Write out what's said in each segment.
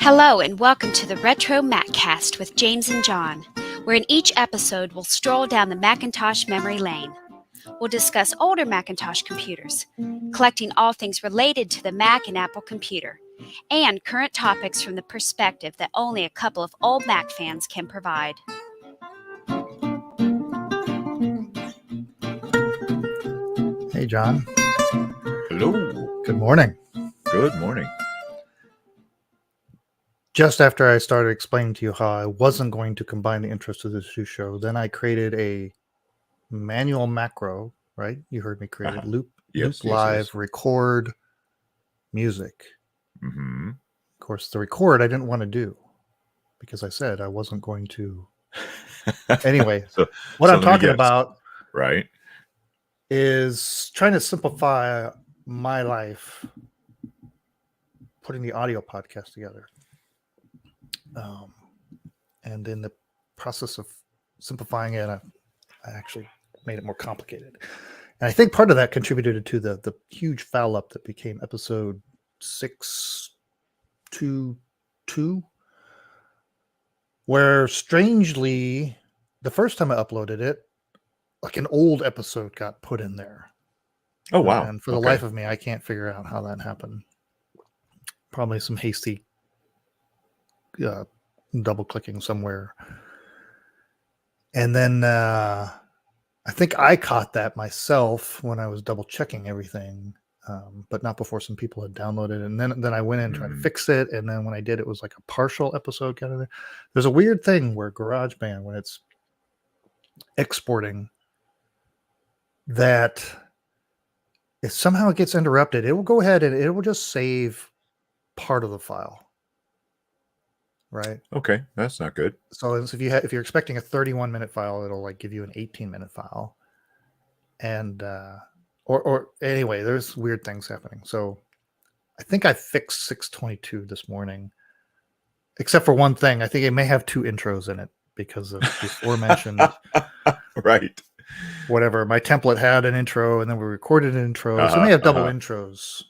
Hello and welcome to the RetroMacCast with James and John, where in each episode we'll stroll down the Macintosh memory lane. We'll discuss older Macintosh computers, collecting all things related to the Mac and Apple computer, and current topics from the perspective that only a couple of old Mac fans can provide. Hey, John. Hello. Good morning. Good morning. Just after I started explaining to you how I wasn't going to combine the intros of this two show, then I created a manual macro, right? You heard me create it. Loop live, record music. Mm-hmm. Of course, the record I didn't want to do because I said I wasn't going to. Anyway, what I'm talking about right is trying to simplify my life, putting the audio podcast together. And in the process of simplifying it, I actually made it more complicated. And I think part of that contributed to the huge foul up that became episode 622, where strangely, the first time I uploaded it, like an old episode got put in there. Oh, wow. And for the life of me, I can't figure out how that happened. Probably some hasty double clicking somewhere. And then I think I caught that myself when I was double checking everything, but not before some people had downloaded it. And then I went in and tried to fix it. And then when I did, it was like a partial episode kind of there. There's a weird thing where GarageBand, when it's exporting, that if somehow it gets interrupted, it will go ahead and it will just save part of the file. Right. Okay, that's not good. So if you're expecting a 31-minute file, it'll like give you an 18-minute file, and or anyway, there's weird things happening. So I think I fixed 622 this morning, except for one thing. I think it may have two intros in it because of the aforementioned. Right. Whatever. My template had an intro, and then we recorded an intro. So it may have double intros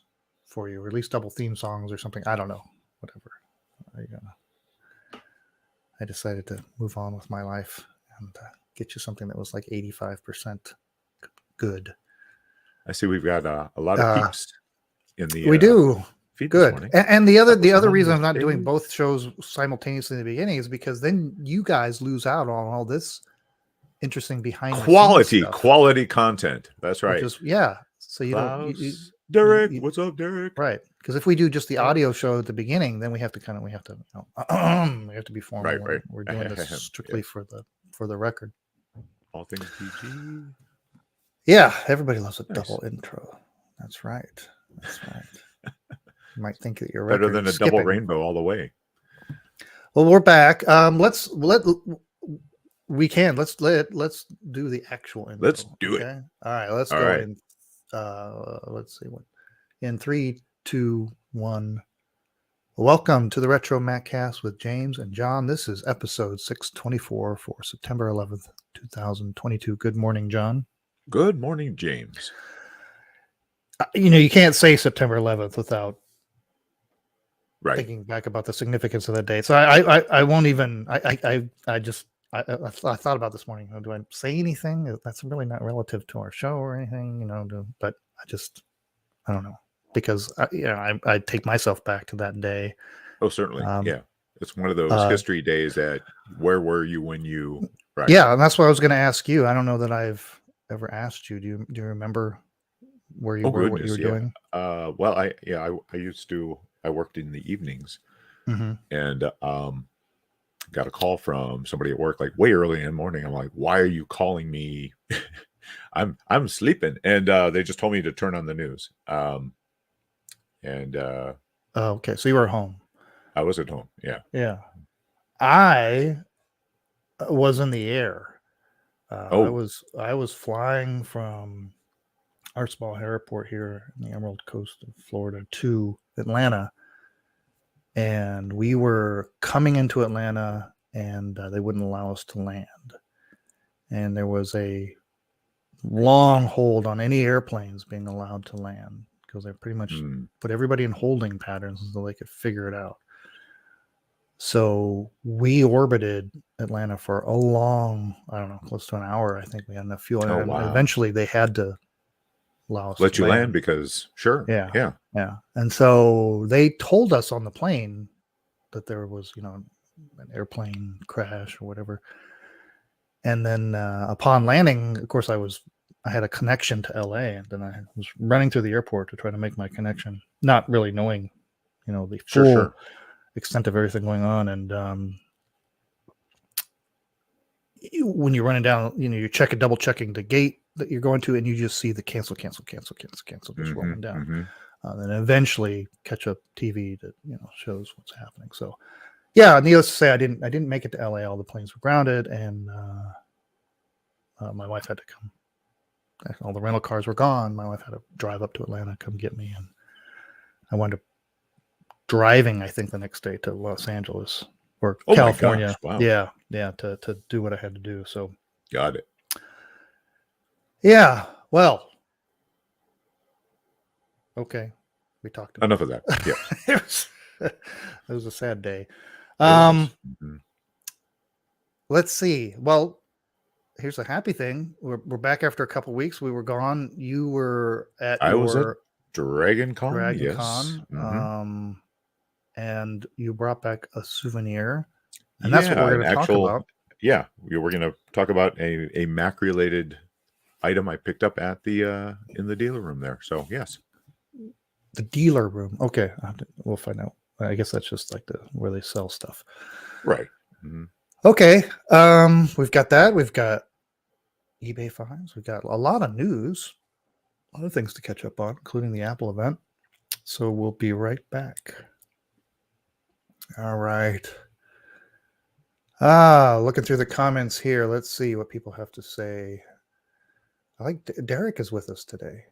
for you, or at least double theme songs or something. I don't know. Whatever. I decided to move on with my life and get you something that was like 85% good. I see we've got a lot of peeps in the we do feed good. This morning. And the other reason I'm not doing both shows simultaneously in the beginning is because then you guys lose out on all this interesting behind quality content. That's right. So you don't. Derek, what's up, Derek? Right, because if we do just the audio show at the beginning, then we have to be formal. Right. We're doing this strictly for the record. All things PG. Yeah, everybody loves a double intro. That's right. You might think that you're better than a double rainbow all the way. Well, we're back. Let's do the actual intro. Let's do it. All right, let's go in. Let's see what in 3, 2, 1. Welcome to the RetroMacCast with James and John. This is episode 624 for September 11th, 2022. Good morning, John. Good morning, James. You can't say September 11th without thinking back about the significance of that day. So I won't even. I thought about this morning. Do I say anything? That's really not relative to our show or anything, but I don't know, because I take myself back to that day. Oh, certainly. Yeah. It's one of those history days that where were you when you, right? Yeah. And that's what I was going to ask you. I don't know that I've ever asked you. Do you remember where you were, what you were doing? Well, I worked in the evenings, and, got a call from somebody at work, like way early in the morning. I'm like, why are you calling me? I'm sleeping. And they just told me to turn on the news. Okay. So you were home. I was at home. Yeah. Yeah. I was in the air. I was flying from Artsball Airport here in the Emerald Coast of Florida to Atlanta. And we were coming into Atlanta, and they wouldn't allow us to land. And there was a long hold on any airplanes being allowed to land because they pretty much put everybody in holding patterns until they could figure it out. So we orbited Atlanta for a long, I don't know, close to an hour. I think we had enough fuel, Oh, and wow. eventually they had to allow us Let to you land because sure. Yeah. Yeah. Yeah. And so they told us on the plane that there was, an airplane crash or whatever. And then upon landing, of course, I had a connection to LA, and then I was running through the airport to try to make my connection, not really knowing, the full Sure. extent of everything going on. And when you're running down, you're double checking the gate that you're going to, and you just see the cancel just rolling down. And eventually catch up TV that shows what's happening. So, yeah, needless to say, I didn't make it to LA. All the planes were grounded, and my wife had to come. All the rental cars were gone. My wife had to drive up to Atlanta, come get me, and I wound up driving, I think, the next day to Los Angeles or California. My gosh, wow. Yeah, to do what I had to do. So, got it. Yeah, well, okay, we talked about Enough of that. Yeah, it was a sad day. Mm-hmm. Let's see. Well, here's a happy thing. We're back after a couple weeks. We were gone. You were at I was at Dragon Con. Yes. Mm-hmm. And you brought back a souvenir, and that's what we're going to talk about. Yeah, we're going to talk about a Mac related item I picked up at the in the dealer room there. So yes, the dealer room. Okay, we'll find out. I guess that's just like where they sell stuff, right? Mm-hmm. Okay, we've got that. We've got eBay finds. We've got a lot of news, a lot of things to catch up on, including the Apple event. So we'll be right back. All right. Looking through the comments here. Let's see what people have to say. I like Derek is with us today.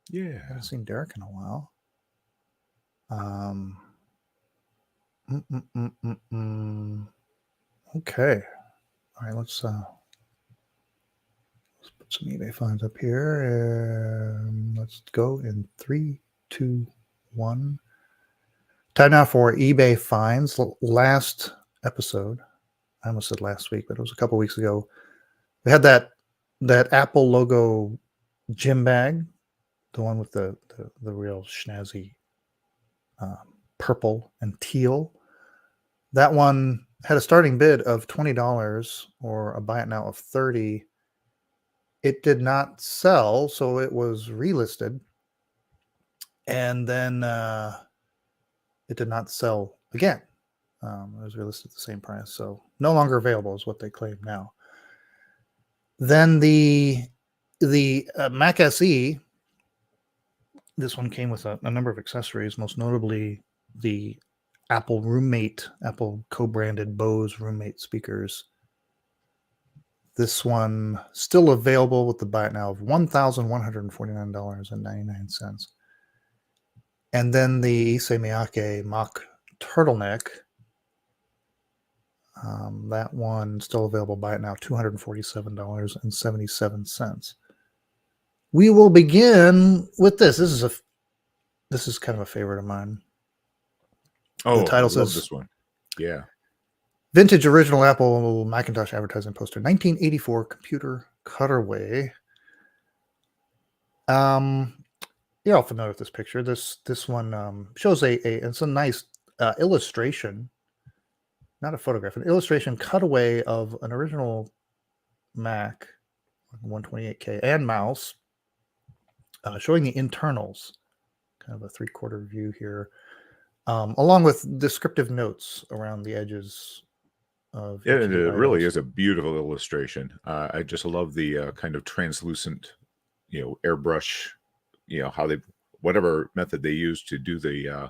Yeah, I haven't seen Derek in a while. Okay. All right, let's put some eBay finds up here, and let's go in 3, 2, 1. Time now for eBay finds. Last episode, I almost said last week, but it was a couple weeks ago. We had that Apple logo gym bag, the one with the real schnazzy purple and teal. That one had a starting bid of $20 or a buy it now of $30. It did not sell, so it was relisted, and then it did not sell again. It was relisted at the same price, so no longer available is what they claim now. Then the Mac SE, this one came with a number of accessories, most notably the Apple co-branded Bose Roommate speakers. This one still available with the buy it now of $1,149.99. And then the Issey Miyake mock turtleneck. That one still available, buy it now, $247.77. We will begin with this. This is kind of a favorite of mine. Oh, the title I love says this one. Yeah. Vintage original Apple Macintosh advertising poster, 1984 computer cutaway. You're all familiar with this picture. This one shows it's a nice illustration, not a photograph, an illustration cutaway of an original Mac 128K and mouse, showing the internals, kind of a 3/4 view here, along with descriptive notes around the edges of it really is a beautiful illustration. I just love the kind of translucent, airbrush, how they, whatever method they use to do the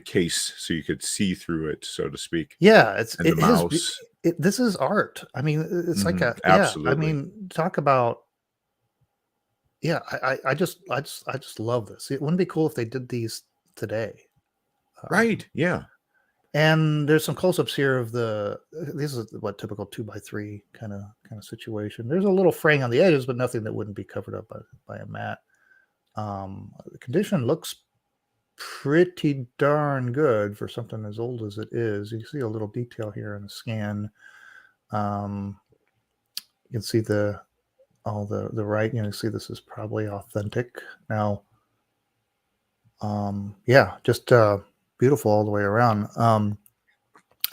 case so you could see through it, so to speak. Yeah, the mouse. This is art. I mean, it's like absolutely. I mean, talk about. Yeah, I just love this. It wouldn't be cool if they did these today. Right. Yeah. And there's some close-ups here of this is what typical 2x3 kind of situation. There's a little fraying on the edges, but nothing that wouldn't be covered up by a mat. The condition looks pretty darn good for something as old as it is. You can see a little detail here in the scan. You can see the right. You know, see this is probably authentic. Now, just beautiful all the way around.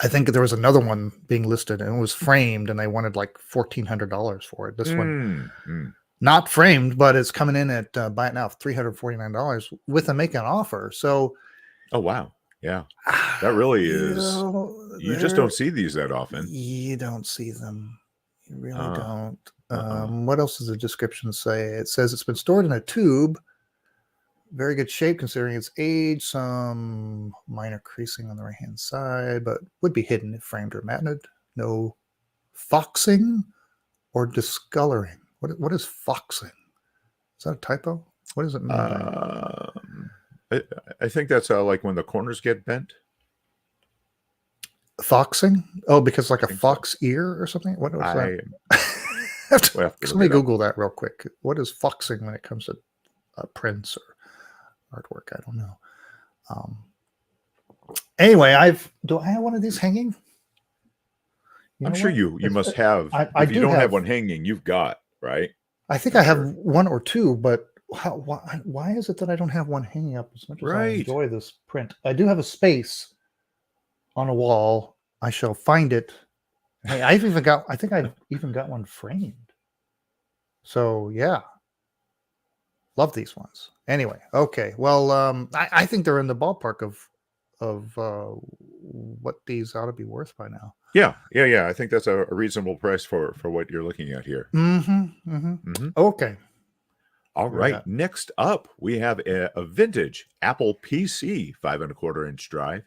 I think there was another one being listed and it was framed, and they wanted like $1,400 for it. This one, not framed, but it's coming in at buy it now $349 with a make an offer. So, oh wow, yeah, that really is. You just don't see these that often. You don't see them. You really don't. What else does the description say? It says it's been stored in a tube. Very good shape considering its age. Some minor creasing on the right-hand side, but would be hidden if framed or matted. No foxing or discoloring. What is foxing? Is that a typo? What does it mean? I think that's like when the corners get bent. Foxing? Oh, because like a fox ear or something? What was that? Somebody Google that real quick. What is foxing when it comes to prints or artwork? I don't know. Anyway, do I have one of these hanging? I'm sure you must have. If you don't have one hanging, you've got, right? I think I have one or two, but why is it that I don't have one hanging up as much as I enjoy this print? I do have a space on a wall. I shall find it. Hey, I think I've even got one framed. So yeah. Love these ones. Anyway, okay. Well, I think they're in the ballpark of what these ought to be worth by now. Yeah. I think that's a reasonable price for what you're looking at here. Okay. All right. Next up, we have a vintage Apple PC 5¼ inch drive.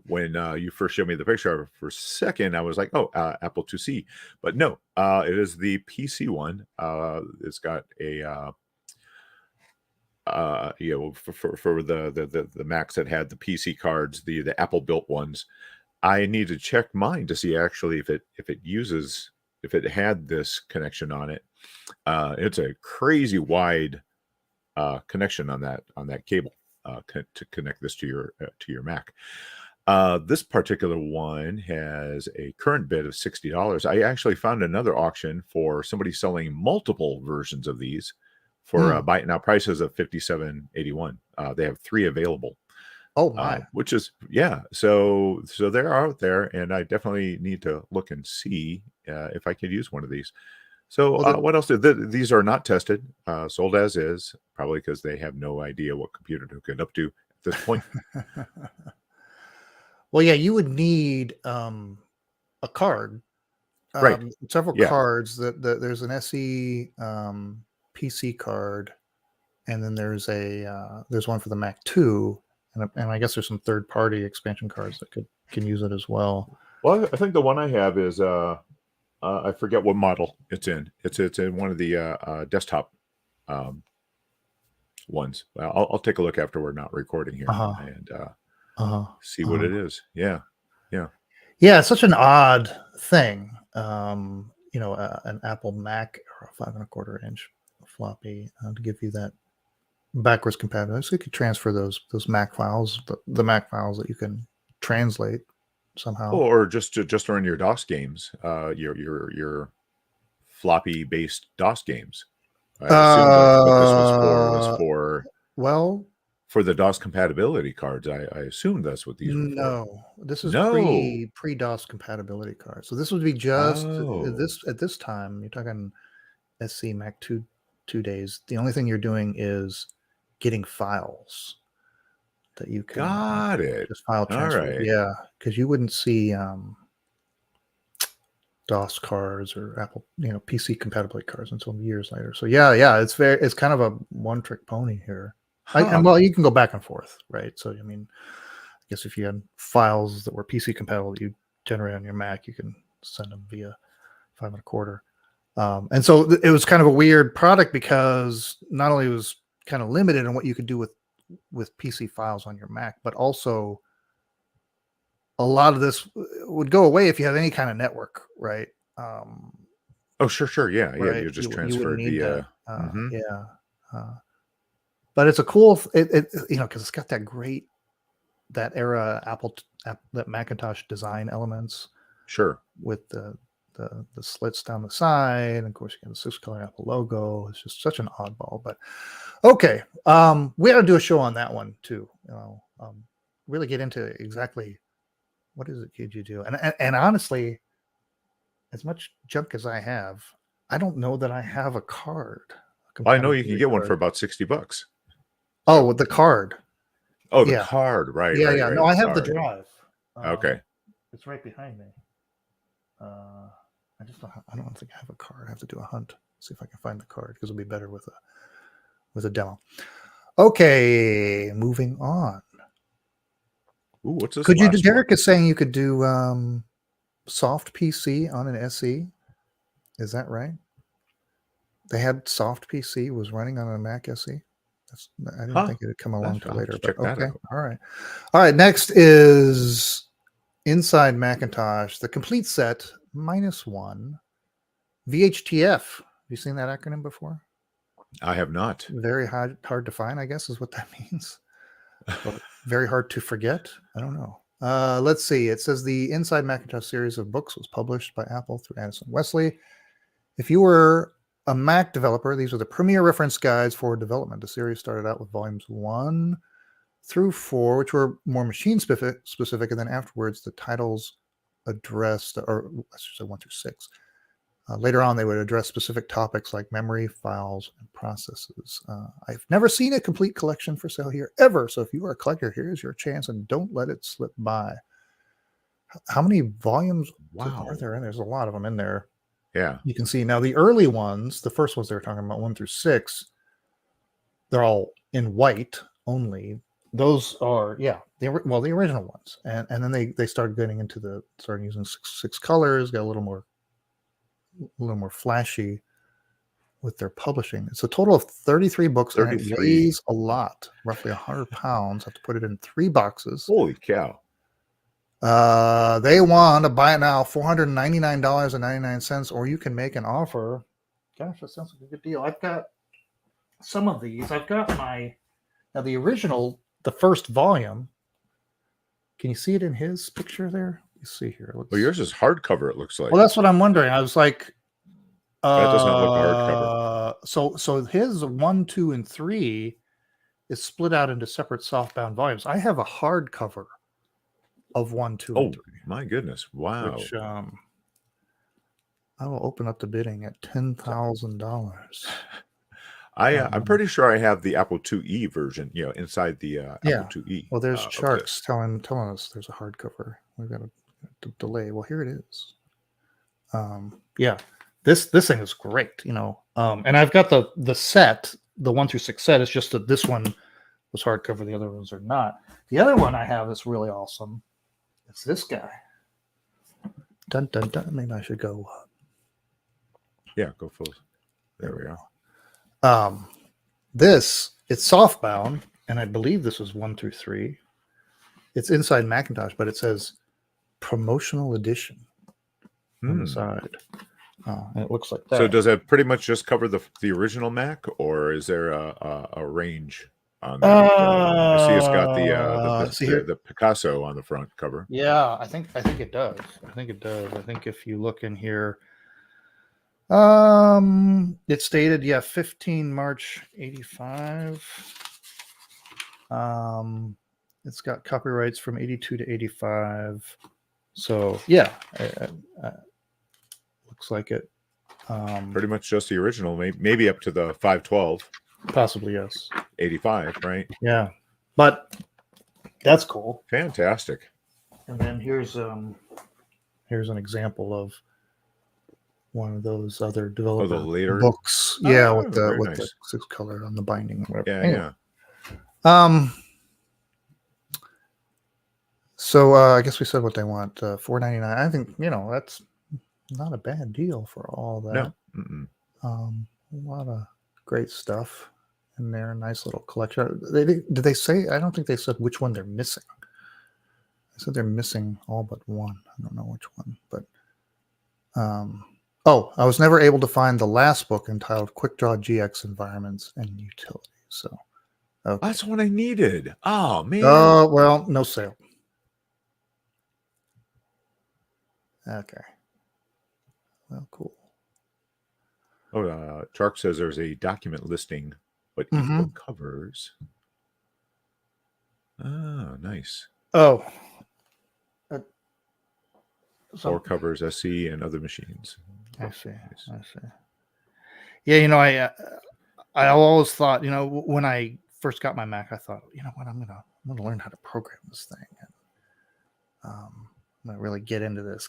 When you first showed me the picture for a second, I was like, oh, Apple IIc. But no, it is the PC one. It's got a for the Macs that had the PC cards, the Apple built ones. I need to check mine to see actually if it had this connection on it. It's a crazy wide connection on that cable to connect this to your Mac. This particular one has a current bid of $60. I actually found another auction for somebody selling multiple versions of these for buy it now prices of $57.81. They have 3 available. Oh my! Which is so they're out there, and I definitely need to look and see if I could use one of these. So what else? These are not tested, sold as is, probably because they have no idea what computer to hook it up to at this point. Well, yeah, you would need a card, right? Several cards. There's an SE PC card, and then there's one for the Mac 2, and I guess there's some third-party expansion cards that can use it as well. Well, I think the one I have is I forget what model it's in. It's in one of the desktop ones. I'll take a look after we're not recording here and see what it is. Yeah. It's such an odd thing. An Apple Mac or a 5¼ inch floppy to give you that backwards compatibility, so you could transfer those Mac files, the Mac files that you can translate somehow, or just run your DOS games, your floppy based DOS games. I assume that's what this was for the DOS compatibility cards. I assume that's what these were for. No, this is pre DOS compatibility cards. So this would be just at this time. You're talking SC Mac 2 days. The only thing you're doing is getting files that you can just file transfer. Right. Yeah, because you wouldn't see DOS cards or Apple, PC compatibility cards until years later. So it's kind of a one-trick pony here. Well, you can go back and forth, right? So I guess if you had files that were PC compatible that you generate on your Mac, you can send them via 5¼ and so it was kind of a weird product because not only was kind of limited on what you could do with PC files on your Mac, but also a lot of this would go away if you have any kind of network, right? Sure. Yeah. Right? You just transferred via. but it's a cool, because it's got that great, that era that Macintosh design elements. Sure. With the slits down the side, and of course you got the 6-color Apple logo. It's just such an oddball, but okay. We ought to do a show on that one too. Really get into exactly what is it could you do, and honestly, as much junk as I have, I don't know that I have a card. I know you can get one for about $60. Oh, with the card. Oh, the card, right? Yeah, right, yeah. right. No, I have the drive. Okay. It's right behind me. I don't think I have a card. I have to do a hunt. See if I can find the card because it'll be better with a demo. Okay, moving on. Ooh, what's this? Could you? Derek is saying you could do soft PC on an SE. Is that right? They had soft PC was running on a Mac SE. I didn't think it had come along till later. But okay, all right. Next is Inside Macintosh, the complete set -1 VHTF. Have you seen that acronym before? I have not. Very hard to find, I guess, is what that means. Very hard to forget. I don't know. Let's see. It says the Inside Macintosh series of books was published by Apple through Addison Wesley. If you were a Mac developer, these are the premier reference guides for development. The series started out with volumes 1 through 4, which were more machine specific, and then afterwards the titles addressed, or let's just say 1 through 6. Later on, they would address specific topics like memory, files, and processes. I've never seen a complete collection for sale here ever. So if you are a collector, here's your chance, and don't let it slip by. How many volumes are there? And there's a lot of them in there. Yeah. You can see now the early ones, the first ones they were talking about, 1 through 6, they're all in white only. Those are, the original ones. And then they started getting into started using six colors, got a little more flashy with their publishing. It's a total of 33 books, and it weighs a lot, roughly 100 pounds. Have to put it in 3 boxes. Holy cow. They want to buy it now, $499.99, or you can make an offer. Gosh, that sounds like a good deal. I've got some of these. I've got the original, the first volume. Can you see it in his picture there? You see here. Well, yours is hardcover, it looks like. Well, that's what I'm wondering. I was like, that does not look hardcover. So his 1, 2, and 3 is split out into separate softbound volumes. I have a hardcover of 1, 2, and 3. My goodness! Wow. Which I will open up the bidding at $10,000. I'm pretty sure I have the Apple IIe version. Inside the Apple IIe. Well, there's charts telling us there's a hardcover. We've got a delay. Well, here it is. This thing is great. And I've got the set, the 1 through 6 set. It's just that this one was hardcover. The other ones are not. The other one I have is really awesome. It's this guy. Dun dun dun. Maybe I should go. Go full. There we go. It's softbound, and I believe this is 1 through 3. It's Inside Macintosh, but it says promotional edition on the side. And it looks like that. So does that pretty much just cover the original Mac, or is there a range on that? I see it's got the Picasso on the front cover. Yeah, I think it does. I think if you look in here, it's dated 15 March 85. It's got copyrights from 82 to 85. So looks like it. Pretty much just the original, maybe up to the 512. Possibly, yes. 85, right? Yeah, but that's cool. Fantastic. And then here's an example of one of those other developer later books. With the 6 color on the binding. Yeah. So I guess we said what they want. $4.99. I think that's not a bad deal for all that. No. A lot of great stuff in there. Nice little collection. Did they say? I don't think they said which one they're missing. They said they're missing all but one. I don't know which one, but I was never able to find the last book entitled Quick Draw GX Environments and Utilities. So Okay. That's what I needed. Oh man. Oh, well, no sale. Okay. Well, cool. Oh, Chark says there's a document listing, but each book covers. Oh, nice. Oh. Or covers SC and other machines. I see. Nice. I see. Yeah, I always thought, when I first got my Mac, I thought, you know what, I'm gonna learn how to program this thing, and I'm gonna really get into this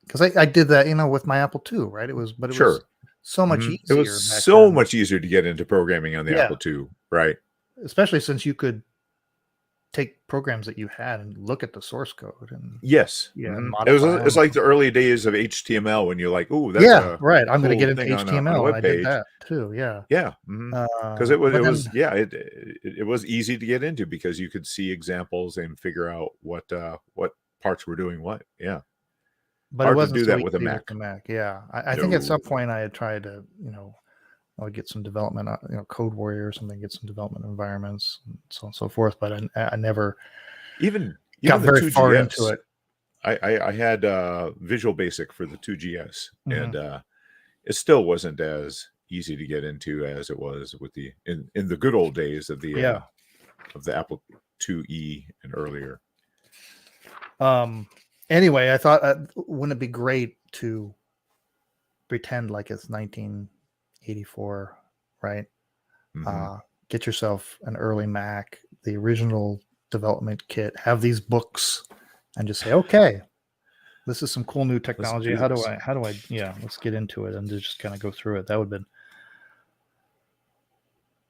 because I did that, with my Apple II, right? It was so much easier. It was so much easier to get into programming on the Apple II, right? Especially since you could take programs that you had and look at the source code and and it's like the early days of HTML when you're like, oh, that's right. I'm going to get into on HTML. a I did that too. Because it was easy to get into because you could see examples and figure out what parts were doing what. Yeah, but hard it wasn't to do so that with a Mac. Yeah, I think at some point I had tried to, I would get some development, Code Warrior or something, get some development environments, and so on and so forth. But I never even got very far into it. I had Visual Basic for the 2GS, and it still wasn't as easy to get into as it was with in the good old days of the Apple IIe and earlier. Anyway, I thought, wouldn't it be great to pretend like it's 1984, right? Get yourself an early Mac, the original development kit, have these books, and just say, okay, this is some cool new technology. How do I let's get into it and just kind of go through it. That would have been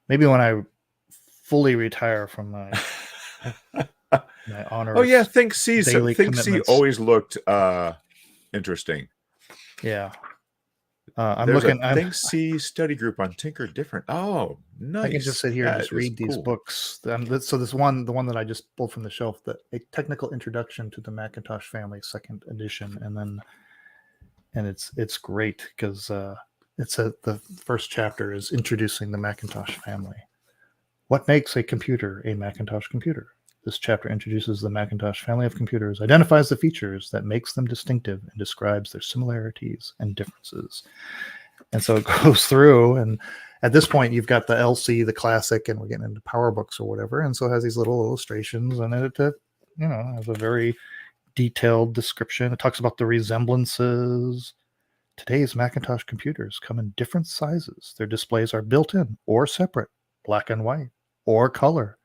maybe when I fully retire from my my honor. Oh yeah, Think C always looked interesting. Yeah. I'm looking. Think C study group on Tinker Different. Oh, nice. I can just sit here and just read these books. So the one that I just pulled from the shelf, A Technical Introduction to the Macintosh Family, 2nd edition, and it's great because the first chapter is introducing the Macintosh family. What makes a computer a Macintosh computer? This chapter introduces the Macintosh family of computers, identifies the features that makes them distinctive, and describes their similarities and differences. And so it goes through, and at this point, you've got the LC, the classic, and we're getting into PowerBooks or whatever. And so it has these little illustrations, and it has a very detailed description. It talks about the resemblances. Today's Macintosh computers come in different sizes. Their displays are built-in or separate, black and white, or color,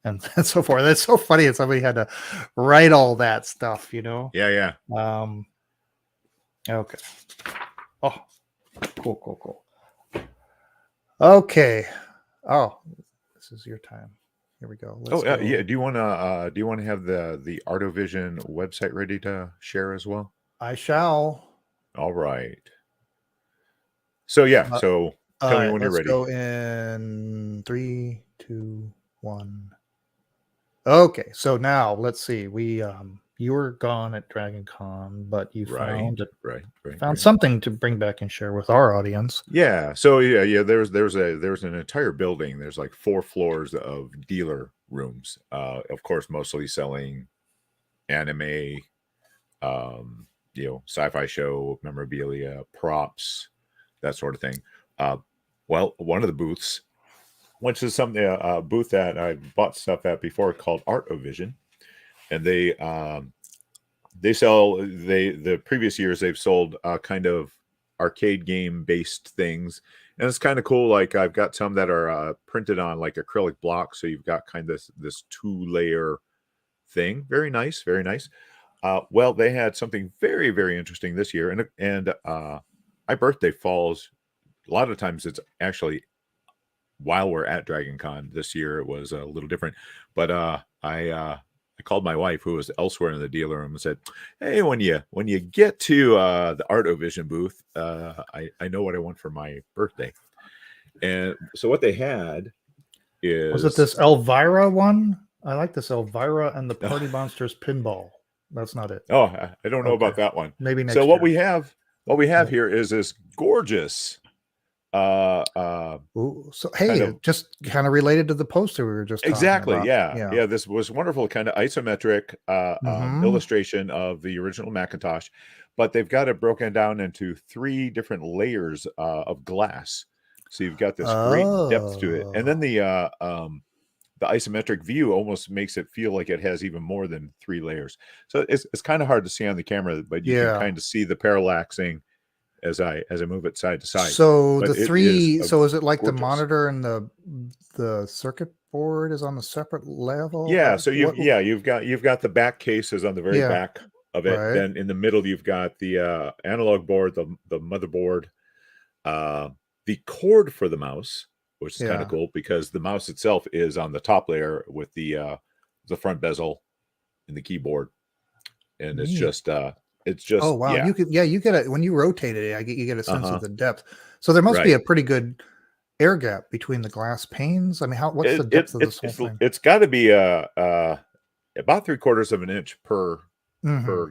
and so forth. That's so funny. And somebody had to write all that stuff, Yeah. Okay. Oh, cool. Okay. Oh, this is your time. Here we go. Let's go. Yeah. Do you want to have the ArtoVision website ready to share as well? I shall. All right. So so tell me when you're ready. Let's go in 3, 2, 1. Okay, so now let's see. We you were gone at Dragon Con, but you found something to bring back and share with our audience. Yeah. So there's an entire building. There's like 4 floors of dealer rooms. Of course, mostly selling anime, sci-fi show memorabilia, props, that sort of thing. Well, one of the booths, which is something a booth that I bought stuff at before, called ArtoVision, and they sell the previous years they've sold kind of arcade game based things, and it's kind of cool. Like I've got some that are printed on like acrylic blocks, so you've got kind of this 2-layer thing. Very nice, very nice. Well, they had something very, very interesting this year, and my birthday falls. A lot of times it's actually while we're at Dragon Con. This year it was a little different, but I called my wife, who was elsewhere in the dealer room, and said, "Hey, when you get to the ArtoVision booth, I know what I want for my birthday." And so what they had is, was it this Elvira one? I like this Elvira and the Party Monsters pinball. That's not it. Oh, I don't know about that one. Maybe next year. What we have here is this gorgeous Ooh, so hey, just kind of related to the poster we were just exactly. talking about. Yeah. This was wonderful, kind of isometric illustration of the original Macintosh, but they've got it broken down into 3 different layers of glass. So you've got this great depth to it, and then the isometric view almost makes it feel like it has even more than 3 layers. So it's kind of hard to see on the camera, but you can kind of see the parallaxing as I move it side to side. So But the 3, so is it like gorgeous. the monitor and the circuit board is on a separate level? Yeah, so you've got the back cases on the very back of it. Right. Then in the middle you've got the analog board, the motherboard, the cord for the mouse, which is kind of cool because the mouse itself is on the top layer with the front bezel and the keyboard, and it's just oh wow, you get it when you rotate it. You get a sense of the depth. So there must be a pretty good air gap between the glass panes. I mean, what's the depth of this whole thing? It's got to be about 3/4 of an inch per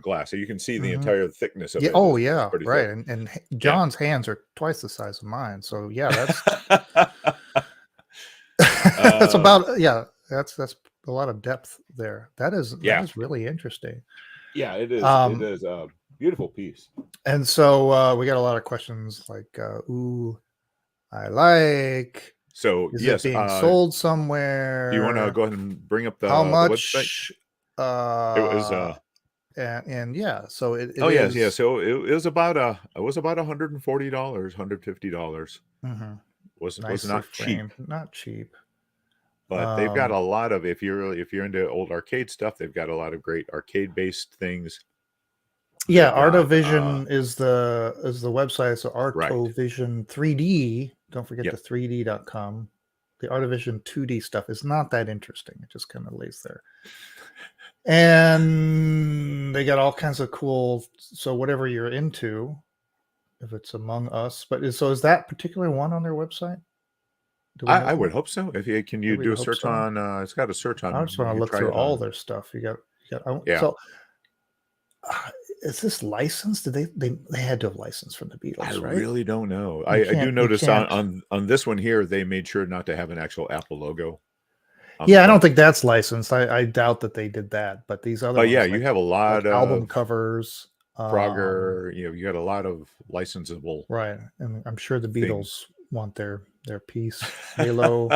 glass, so you can see the entire thickness of it. Oh yeah, right. And John's hands are twice the size of mine, so yeah, that's that's about that's a lot of depth there. That is really interesting. Yeah, it is. It is a beautiful piece. And so we got a lot of questions like, "Ooh, I like." So is yes, it being sold somewhere? Do you want to go ahead and bring up how much? The website? It was. And yeah, so it oh is, yeah. So it was about $140, $150. Was not cheap. Not cheap. But they've got a lot of, if you're into old arcade stuff, they've got a lot of great arcade based things. Yeah, Artovision is the website. So Artovision 3D. Don't forget the 3D.com. The Artovision 2D stuff is not that interesting. It just kind of lays there. And they got all kinds of cool. So whatever you're into, if it's Among Us, is that particular one on their website? I would hope so. If you can, do a search on. It's got a search on. I just want to look through all their stuff. You got. So, is this licensed? Did they had to have licensed from the Beatles? I really don't know. I do notice on this one here they made sure not to have an actual Apple logo. Yeah, I don't think that's licensed. I doubt that they did that. But these other, ones, you have a lot of album covers. Frogger, you got a lot of licensable. Right, and I'm sure the Beatles want their piece. Halo.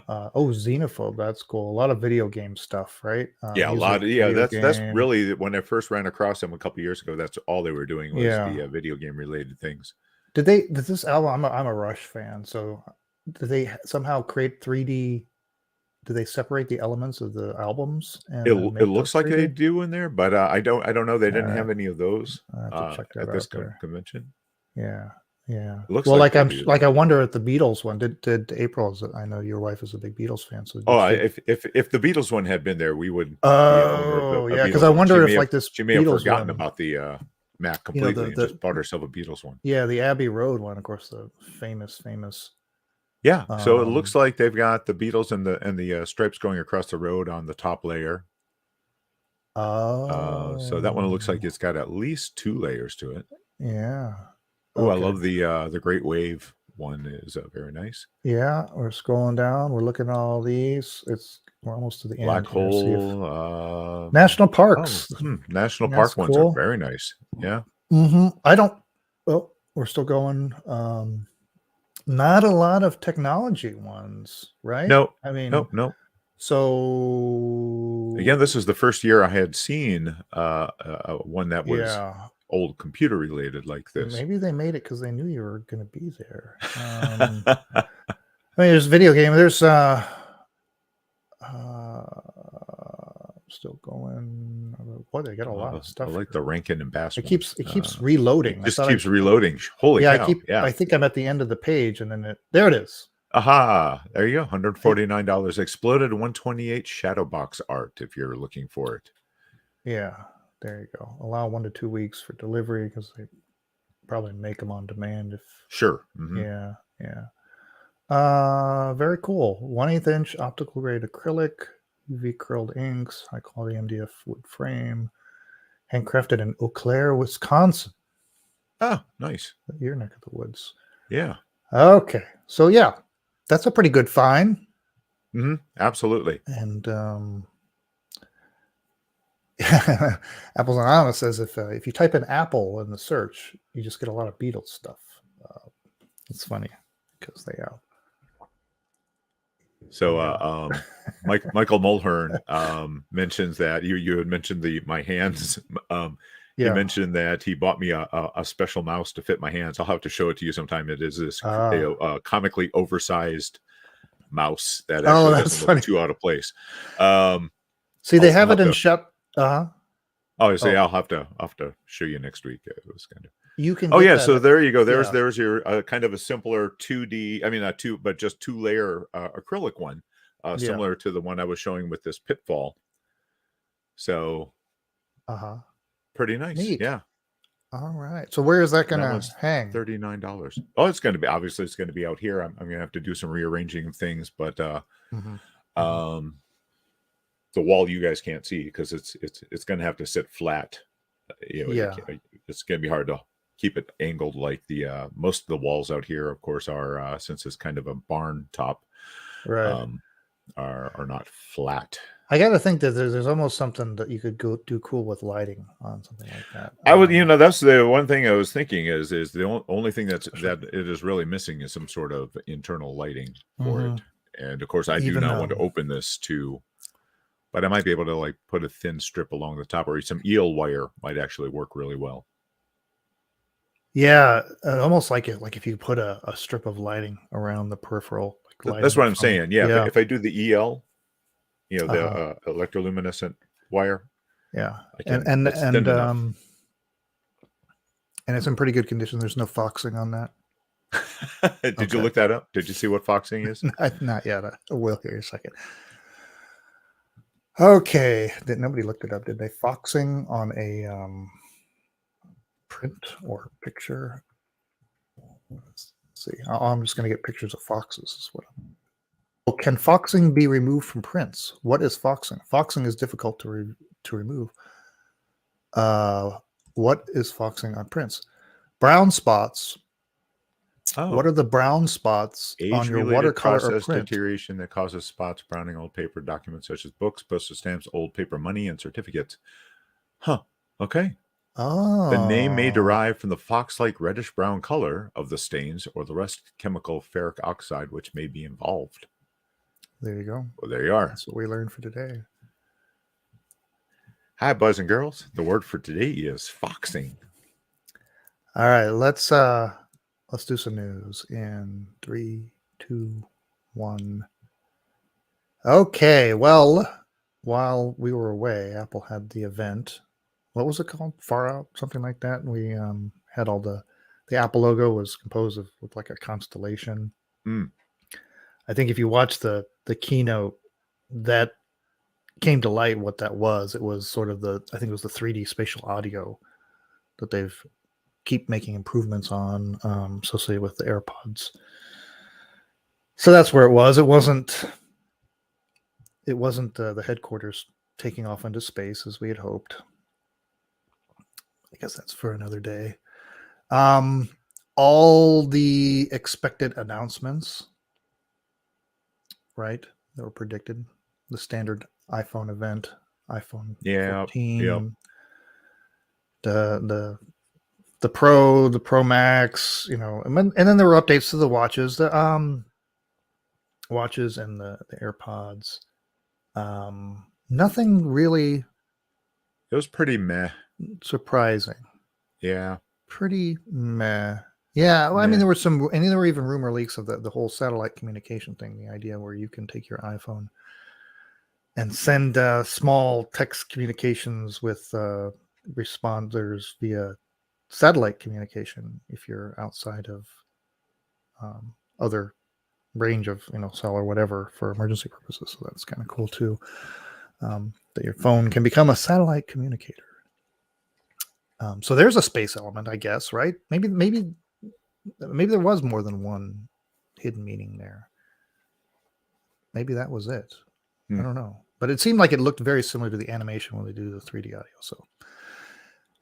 Xenophobe, that's cool. A lot of video game stuff, right? A lot of that's really, when I first ran across them a couple years ago, that's all they were doing was the video game related things. Did this album, I'm a Rush fan, so did they somehow create 3D? Do they separate the elements of the albums? And it looks like they do in there, but I don't know. They didn't have any of those check that at this there. Convention. Yeah. Looks well, like I wonder if the Beatles one did April. I know your wife is a big Beatles fan. So if the Beatles one had been there, we would. Oh yeah, because I wonder if this she may have forgotten about the Mac completely and just bought herself a Beatles one. Yeah, the Abbey Road one, of course, the famous. Yeah, so it looks like they've got the Beatles and the stripes going across the road on the top layer. Oh, so that one looks like it's got at least 2 layers to it. Yeah. Oh, I love the Great Wave one. Is very nice. Yeah, we're scrolling down. We're looking at all these. We're almost to the end. Black Hole. National Parks. National Park ones are very nice. Yeah. Well, we're still going. Not a lot of technology ones, right? No. I mean, no. So again, this is the first year I had seen one that was old computer related like this. Maybe they made it because they knew you were going to be there. I mean, there's video game. There's still going. Boy, they got a lot of stuff. I like the Rankin and Bass. It keeps reloading. It just keeps reloading. Holy cow! I think I'm at the end of the page, and then there it is. Aha! There you go. $149. Exploded 128 shadow box art. If you're looking for it. Yeah, there you go. Allow 1 to 2 weeks for delivery because they probably make them on demand. If sure. Mm-hmm. Yeah. Very cool. 1/8 inch optical grade acrylic. UV curled inks, high quality MDF wood frame, handcrafted in Eau Claire, Wisconsin. Oh, nice. Your neck of the woods. Yeah. Okay. So yeah, that's a pretty good find. Absolutely. And Apple's Anonymous says if you type in Apple in the search, you just get a lot of Beatles stuff. It's funny because they are. So Michael Mulhern mentions that you had mentioned my hands. He mentioned that he bought me a special mouse to fit my hands. I'll have to show it to you sometime. It is this comically oversized mouse that actually doesn't look too out of place. See, they have it in shop. I'll have to show you next week. It was kind of. You can. Oh yeah, so there you go. There's your kind of a simpler 2D. I mean, not two, but just 2-layer acrylic one, similar to the one I was showing with this Pitfall. So, pretty nice. Neat. Yeah. All right. So where is that going to hang? $39. Oh, it's going to be it's going to be out here. I'm going to have to do some rearranging of things, but the wall you guys can't see because it's going to have to sit flat. It's going to be hard to keep it angled like the most of the walls out here, of course, are since it's kind of a barn top, right? Are not flat. I got to think that there's almost something that you could go do cool with lighting on something like that. I would, that's the one thing I was thinking is the only thing that it is really missing is some sort of internal lighting for it. And of course, I do not want to open this too. But I might be able to like put a thin strip along the top, or some eel wire might actually work really well. Yeah, almost like it. Like if you put a strip of lighting around the peripheral. Like that's what I'm saying. Yeah. If I do the EL, the electroluminescent wire. Yeah, and it's in pretty good condition. There's no foxing on that. Did you look that up? Did you see what foxing is? Not yet. I will here in a second. Okay, nobody looked it up, did they? Foxing on a print or picture. Let's see. I'm just going to get pictures of foxes. Can foxing be removed from prints? What is foxing? Foxing is difficult to remove. What is foxing on prints? Brown spots. What are the brown spots on your watercolor or print? Deterioration that causes spots, browning old paper documents such as books, postage stamps, old paper money, and certificates. Okay. Oh. The name may derive from the fox-like reddish-brown color of the stains or the rust chemical ferric oxide which may be involved. There you go. Well, there you are. That's what we learned for today. Hi, boys and girls. The word for today is foxing. All right, let's do some news in 3, 2, 1. Okay, well, while we were away, Apple had the event. What was it called? Far Out, something like that. And we had all the Apple logo was composed of with like a constellation. I think if you watch the keynote, that came to light what that was. It was sort of I think it was the 3D spatial audio that they've keep making improvements on, associated with the AirPods. So that's where it was. It wasn't the headquarters taking off into space as we had hoped. I guess that's for another day. All the expected announcements, right, that were predicted. The standard iPhone event, iPhone 14, the Pro, the Pro Max, and then there were updates to the watches, watches and the AirPods. Nothing really. It was pretty meh. Surprising. Yeah. Pretty meh. Yeah. Well, I mean, there were even rumor leaks of the whole satellite communication thing. The idea where you can take your iPhone and send small text communications with responders via satellite communication if you're outside of other range of cell or whatever for emergency purposes. So that's kind of cool too, that your phone can become a satellite communicator. So there's a space element, I guess, right? Maybe there was more than one hidden meaning there. Maybe that was it. I don't know, but it seemed like it looked very similar to the animation when they do the 3D audio. So.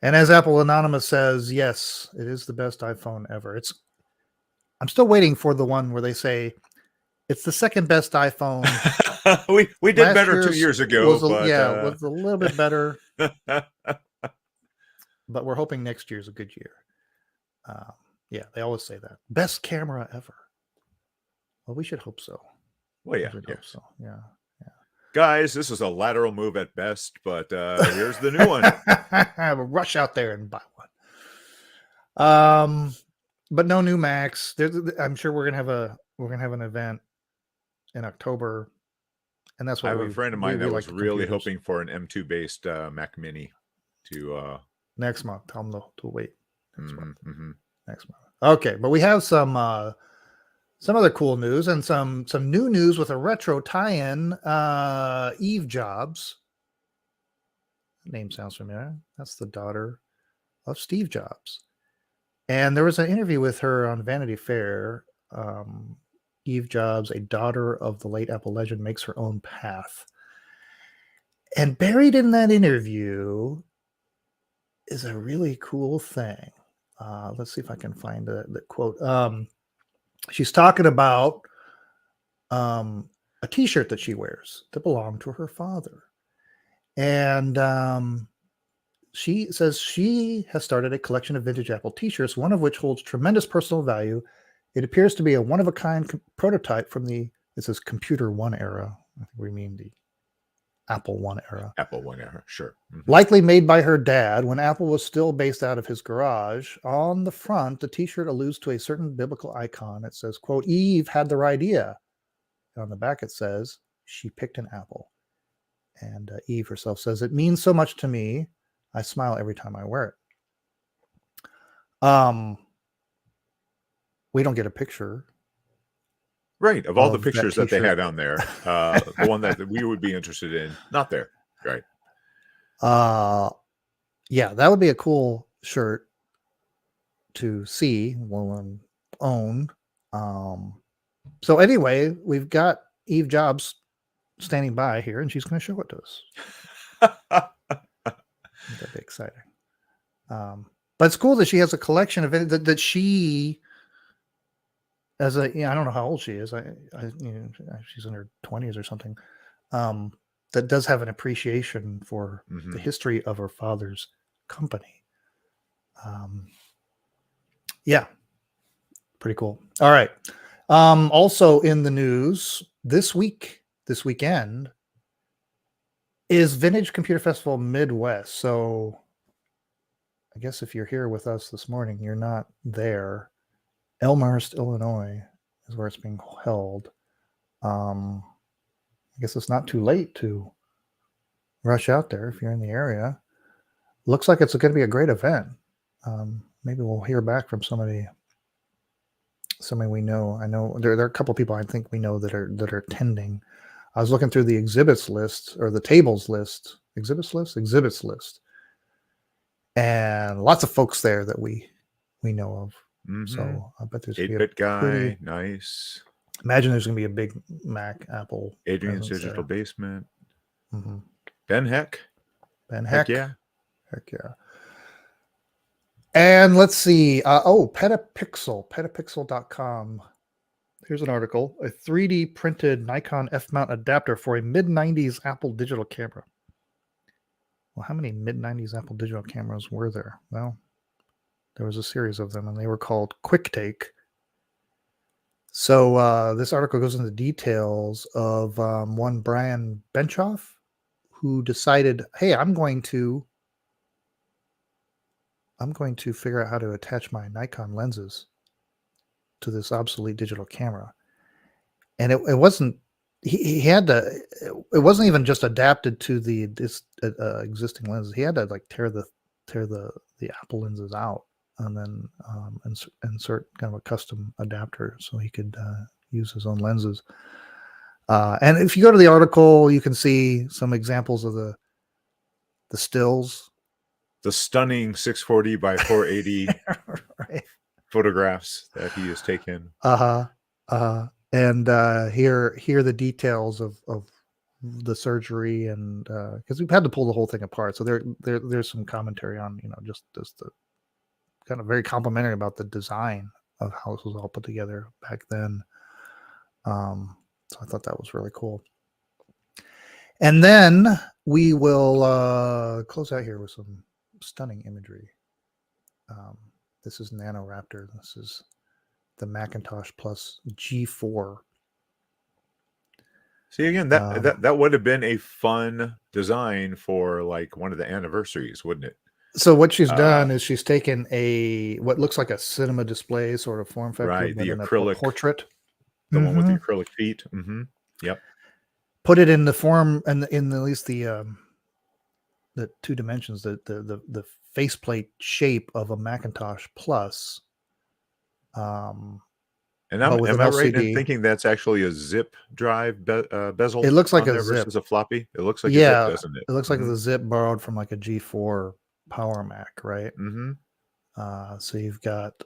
And as Apple Anonymous says, yes, it is the best iPhone ever. I'm still waiting for the one where they say it's the second best iPhone. we did better 2 years ago, was but a little bit better. But we're hoping next year's a good year. Yeah, they always say that. Best camera ever. Well, we should hope so. Well, yeah, hope so. Yeah. Guys, this is a lateral move at best, but here's the new one. Rush out there and buy one. But no new Macs. I'm sure we're gonna have an event in October, and that's what I have a friend of mine that was really hoping for an M2 based Mac Mini to next month. Tell them to wait next month. Next month. Okay, but we have some other cool news and some new news with a retro tie-in. Eve Jobs. Name sounds familiar. That's the daughter of Steve Jobs. And there was an interview with her on Vanity Fair. Eve Jobs, a daughter of the late Apple legend, makes her own path. And buried in that interview is a really cool thing. Let's see if I can find the quote. She's talking about a t-shirt that she wears that belonged to her father. And she says she has started a collection of vintage Apple t-shirts, one of which holds tremendous personal value. It appears to be a one-of-a-kind prototype from it says Computer One era. I think we mean the Apple One era. Apple One era, sure. Likely made by her dad when Apple was still based out of his garage. On the front, the t-shirt alludes to a certain biblical icon. It says, quote, Eve had the right idea. And on the back it says, she picked an apple. And Eve herself says, it means so much to me. I smile every time I wear it. We don't get a picture. Right. Of all the pictures that they had on there, the one that we would be interested in, not there. Right. Yeah, that would be a cool shirt to see, own. So anyway, we've got Eve Jobs standing by here, and she's going to show it to us. That'd be exciting. But it's cool that she has a collection of it that she, as I don't know how old she is. She's in her 20s or something. That does have an appreciation for the history of her father's company. Yeah, pretty cool. All right. Also in the news this weekend is Vintage Computer Festival Midwest. So I guess if you're here with us this morning, you're not there. Elmhurst, Illinois is where it's being held. I guess it's not too late to rush out there if you're in the area. Looks like it's going to be a great event. Maybe we'll hear back from somebody we know. I know there are a couple of people I think we know that are attending. I was looking through the exhibits list or the tables list, exhibits list, and lots of folks there that we know of. So I bet there's 8-bit guy, nice. Imagine there's going to be a big Mac Apple. Adrian's Digital Basement. Ben Heck. Heck yeah. Heck yeah. And let's see. Petapixel.com. Here's an article. A 3D printed Nikon F-mount adapter for a mid-90s Apple digital camera. Well, how many mid-90s Apple digital cameras were there? Well, there was a series of them, and they were called QuickTake. So this article goes into details of one Brian Benchoff, who decided, hey, I'm going to figure out how to attach my Nikon lenses to this obsolete digital camera. And it wasn't, he had to, it wasn't even just adapted to the existing lenses. He had to like tear the Apple lenses out and then insert kind of a custom adapter so he could use his own lenses. And if you go to the article, you can see some examples of the stills. The stunning 640 by 480 right. photographs that he has taken. And hear the details of the surgery, and because we've had to pull the whole thing apart. So there's some commentary on just the kind of very complimentary about the design how this was all put together back then. So I thought that was really cool. And then we will close out here with some stunning imagery. This is Nanoraptor. This is the Macintosh Plus G4. See, again, that would have been a fun design for like one of the anniversaries, wouldn't it? So what she's done is she's taken what looks like a cinema display sort of form factor, right? The a acrylic portrait, the one with the acrylic feet. Yep. Put it in the form and in at least the 2 dimensions, the faceplate shape of a Macintosh Plus. And am I right in thinking that's actually a zip drive bezel? It looks like a zip versus a floppy. It looks like a zip, doesn't it? It looks like the zip borrowed from like a G4 Power Mac, right? So you've got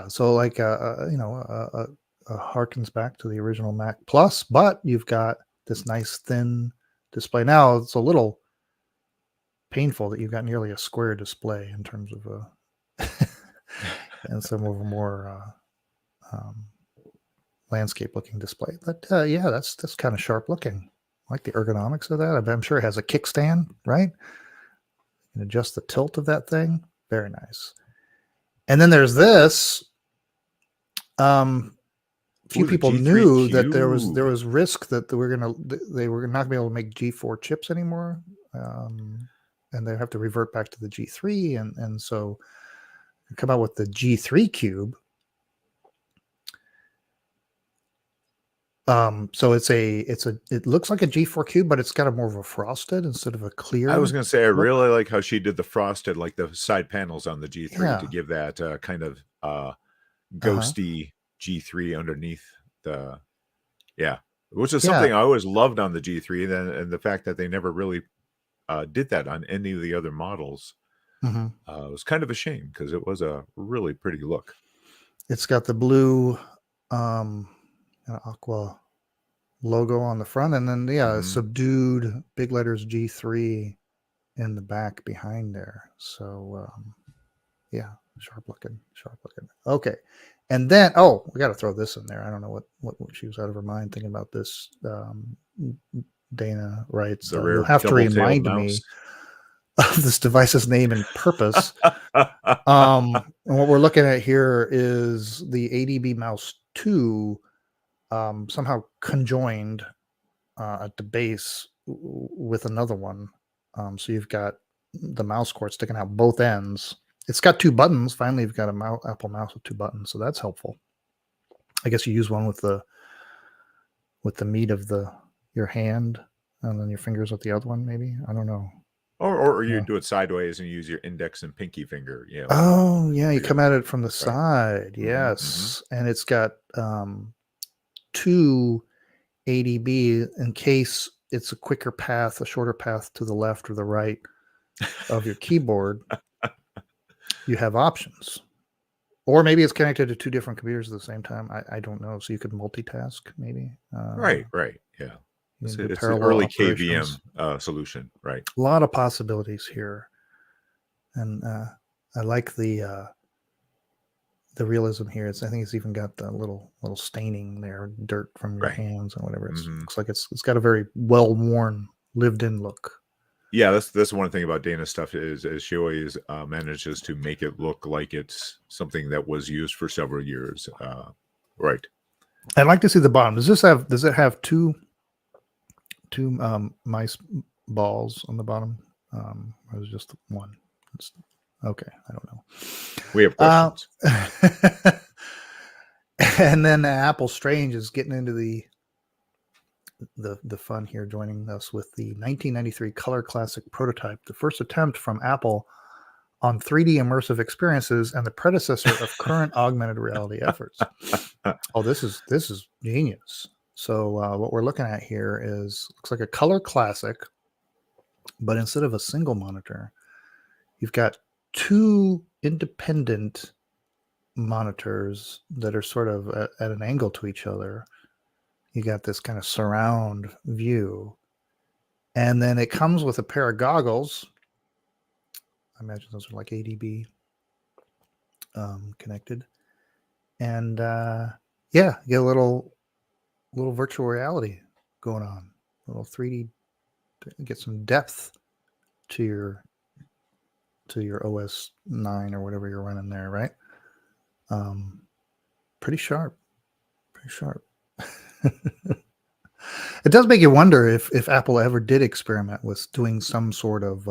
so like harkens back to the original Mac Plus, but you've got this nice thin display. Now it's a little painful that you've got nearly a square display in terms of and some of a more landscape looking display. But that's kind of sharp looking. I like the ergonomics of that. I'm sure it has a kickstand, right? You can adjust the tilt of that thing. Very nice. And then there's this. Few people knew that there was risk that they were not going to be able to make G4 chips anymore, and they have to revert back to the G3, and so come out with the G3 Cube. So it looks like a G4 Cube, but it's got a more of a frosted instead of a clear. I was going to say I really like how she did the frosted, like the side panels on the G3 to give that kind of ghosty G3 underneath which is something I always loved on the G3. And the fact that they never really did that on any of the other models was kind of a shame because it was a really pretty look. It's got the blue aqua logo on the front, and then subdued big letters G3 in the back behind there. So sharp looking. Okay. And then we got to throw this in there. I don't know what she was out of her mind thinking about this. Dana writes, you'll have to remind me of this device's name and purpose. And what we're looking at here is the ADB Mouse 2 somehow conjoined at the base with another one. So you've got the mouse cord sticking out both ends. It's got 2 buttons. Finally, you've got a Apple mouse with 2 buttons, so that's helpful. I guess you use one with the meat of your hand, and then your fingers with the other one. Maybe, I don't know. Or you do it sideways and use your index and pinky finger. Yeah. You come at it from the side. Yes, and it's got 2 ADB in case it's a quicker path, a shorter path to the left or the right of your keyboard. You have options, or maybe it's connected to 2 different computers at the same time. I don't know. So you could multitask, maybe. Right. Yeah. It's an early KVM solution, right? A lot of possibilities here, and I like the realism here. I think it's even got the little staining there, dirt from your hands and whatever. It looks like it's got a very well worn, lived in look. Yeah, that's one thing about Dana's stuff is she always manages to make it look like it's something that was used for several years. Right. I'd like to see the bottom. Does it have two mice balls on the bottom? Or is it just one? Okay, I don't know. We have questions. And then Apple Strange is getting into the fun here, joining us with the 1993 Color Classic prototype, the first attempt from Apple on 3D immersive experiences and the predecessor of current augmented reality efforts. This is genius. So what we're looking at here looks like a Color Classic, but instead of a single monitor, you've got 2 independent monitors that are sort of at an angle to each other. You got this kind of surround view, and then it comes with a pair of goggles. I imagine those are like ADB connected, and yeah, get a little virtual reality going on, a little 3D, get some depth to your OS 9 or whatever you're running there, right? Pretty sharp. It does make you wonder if Apple ever did experiment with doing some sort of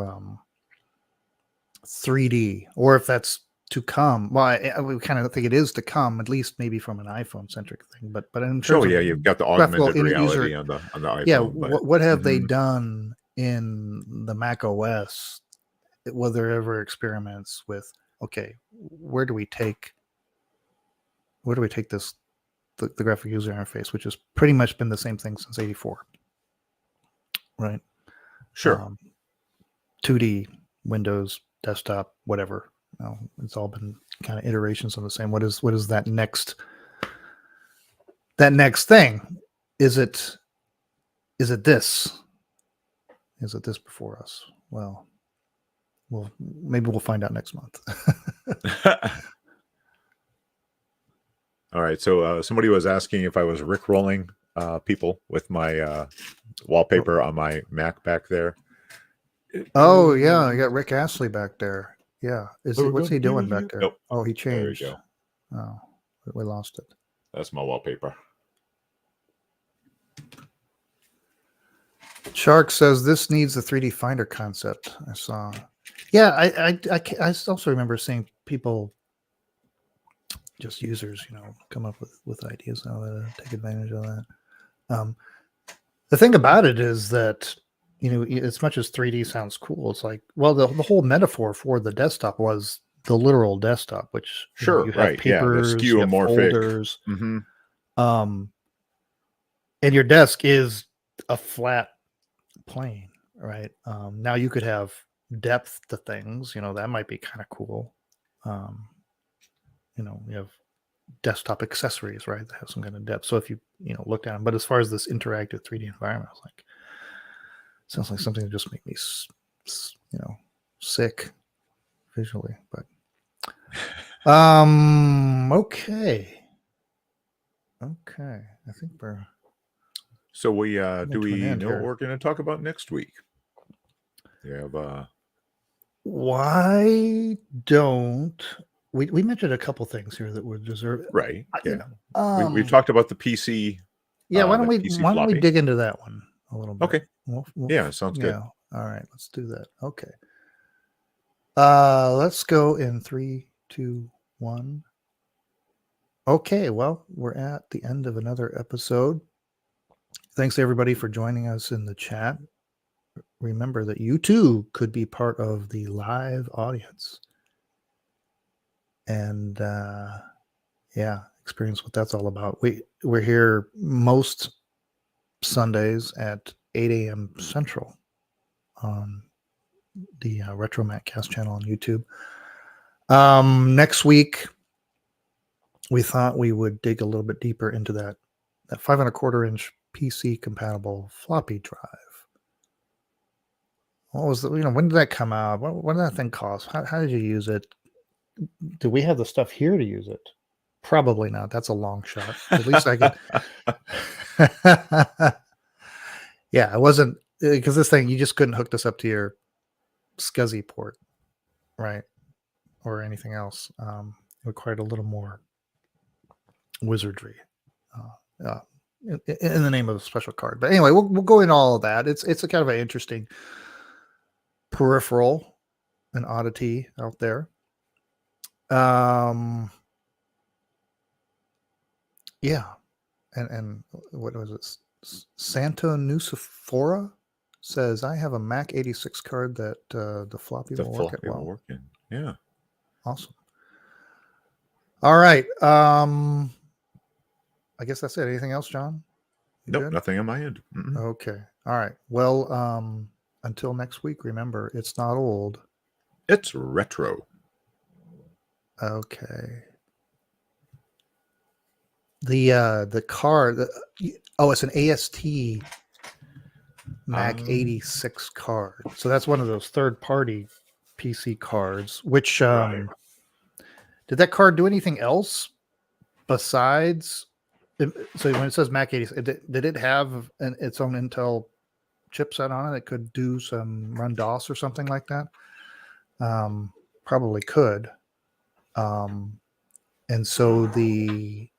3D, or if that's to come. Well, we kind of think it is to come, at least maybe from an iPhone centric thing. But in terms of you've got the augmented reality on the iPhone. Yeah, what have they done in the Mac OS? Were there ever experiments with, okay, where do we take this, the graphic user interface, which has pretty much been the same thing since '84, right? Sure. 2D, Windows, desktop, whatever. It's all been kind of iterations of the same. What is that next thing? Is it this? Is it this before us? Well, maybe we'll find out next month. All right. So somebody was asking if I was rickrolling people with my wallpaper on my Mac back there. Oh yeah, I got Rick Astley back there. Yeah, what's he doing back there? Nope. Oh, he changed. There you go. Oh, we lost it. That's my wallpaper. Shark says this needs the 3D Finder concept. I saw. Yeah, I also remember seeing people, just users, come up with ideas how to take advantage of that. The thing about it is that, as much as 3D sounds cool, it's like, well, the whole metaphor for the desktop was the literal desktop, which you have papers, the you have folders, and your desk is a flat plane, right? Now you could have depth to things, that might be kind of cool. You have desktop accessories, right, that have some kind of depth. So if you look at them, but as far as this interactive 3D environment, I was like, sounds like something that just make me sick visually. But okay, I think we're so we do we know what we're going to talk about next week? We have why don't we mentioned a couple things here that would deserve, right? Yeah, we talked about the PC. Yeah, why don't we dig into that one a little bit? Okay. Yeah, sounds good. All right, let's do that. Okay. Let's go in 3, 2, 1. Okay, well, we're at the end of another episode. Thanks everybody for joining us in the chat. Remember that you too could be part of the live audience. And experience what that's all about. We're here most Sundays at 8 a.m. Central on the RetroMacCast channel on YouTube. Next week, we thought we would dig a little bit deeper into that 5 1/4-inch PC compatible floppy drive. What was when did that come out? What did that thing cost? How did you use it? Do we have the stuff here to use it? Probably not. That's a long shot. At least I could. Yeah, it wasn't, because this thing, you just couldn't hook this up to your SCSI port, right? Or anything else. It required a little more wizardry in the name of a special card. But anyway, we'll go into all of that. It's a kind of an interesting peripheral, an oddity out there. Yeah, and what was it? Santa Nucephora says, I have a Mac 86 card that the floppy will work it well. Yeah, awesome. All right, I guess that's it. Anything else, John? Nope, nothing on my end. Okay, all right. Well, until next week, remember, it's not old, it's retro. Okay. The card, it's an AST Mac 86 card. So that's one of those third-party PC cards. Which did that card do anything else besides, so when it says Mac 80, did it have its own Intel chipset on it that could do run DOS or something like that? Probably could. And so the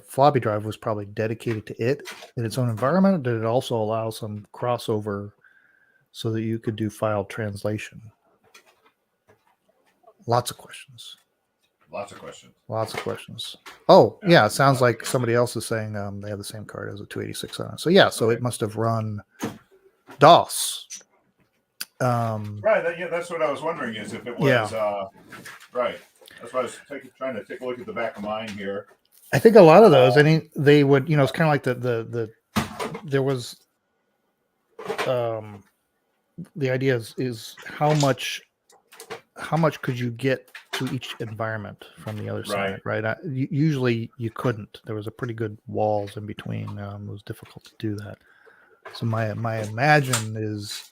floppy drive was probably dedicated to it in its own environment. Or did it also allow some crossover so that you could do file translation? Lots of questions. Lots of questions. Lots of questions. Oh, yeah. It sounds like somebody else is saying they have the same card as a 286 on it. So, yeah. So it must have run DOS. Right. That's what I was wondering is if it was. Right. That's why I was trying to take a look at the back of mine here. I think a lot of those, they would, it's kind of like there was, the idea is how much could you get to each environment from the other side, right? Usually you couldn't. There was a pretty good walls in between. It was difficult to do that. So my imagine is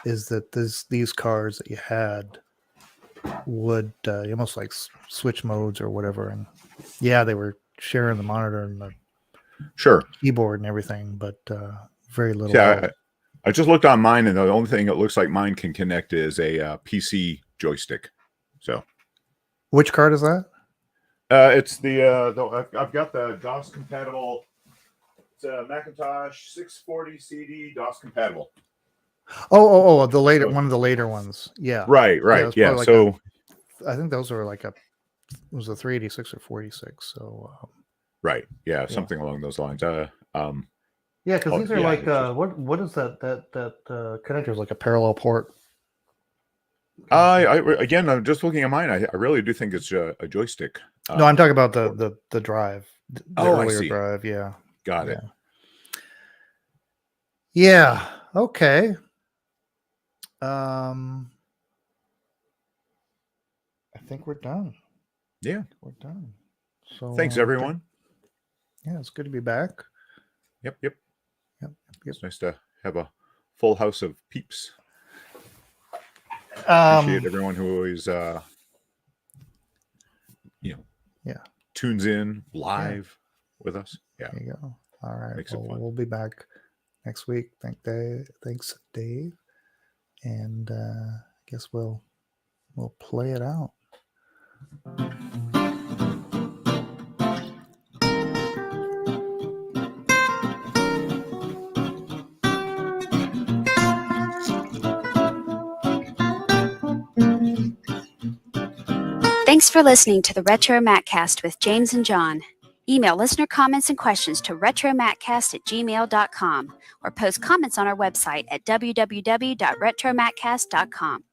that these cards that you had would almost like switch modes or whatever, and they were sharing the monitor and the keyboard and everything, but very little. Yeah, I just looked on mine, and the only thing it looks like mine can connect is a PC joystick. So, which card is that? It's I've got the DOS compatible. It's a Macintosh 640 CD DOS compatible. Oh, the later one of the later ones. Yeah. Right. Yeah. Like so I think those were like it was a 386 or 46. So right. Yeah, something along those lines. Yeah, because these are like what is that connector is like a parallel port. Again, I'm just looking at mine. I really do think it's a joystick. No, I'm talking about the drive. The earlier I see. Drive. Yeah. Got it. Yeah. Okay. I think we're done. Yeah, we're done. So thanks, everyone. Yeah, it's good to be back. Yep. It's nice to have a full house of peeps. Appreciate everyone who always, tunes in live with us. Yeah. There you go. All right. We'll be back next week. Thanks, Dave. And I guess we'll play it out. Thanks for listening to the RetroMacCast with James and John. Email listener comments and questions to retromaccast@gmail.com or post comments on our website at www.retromaccast.com.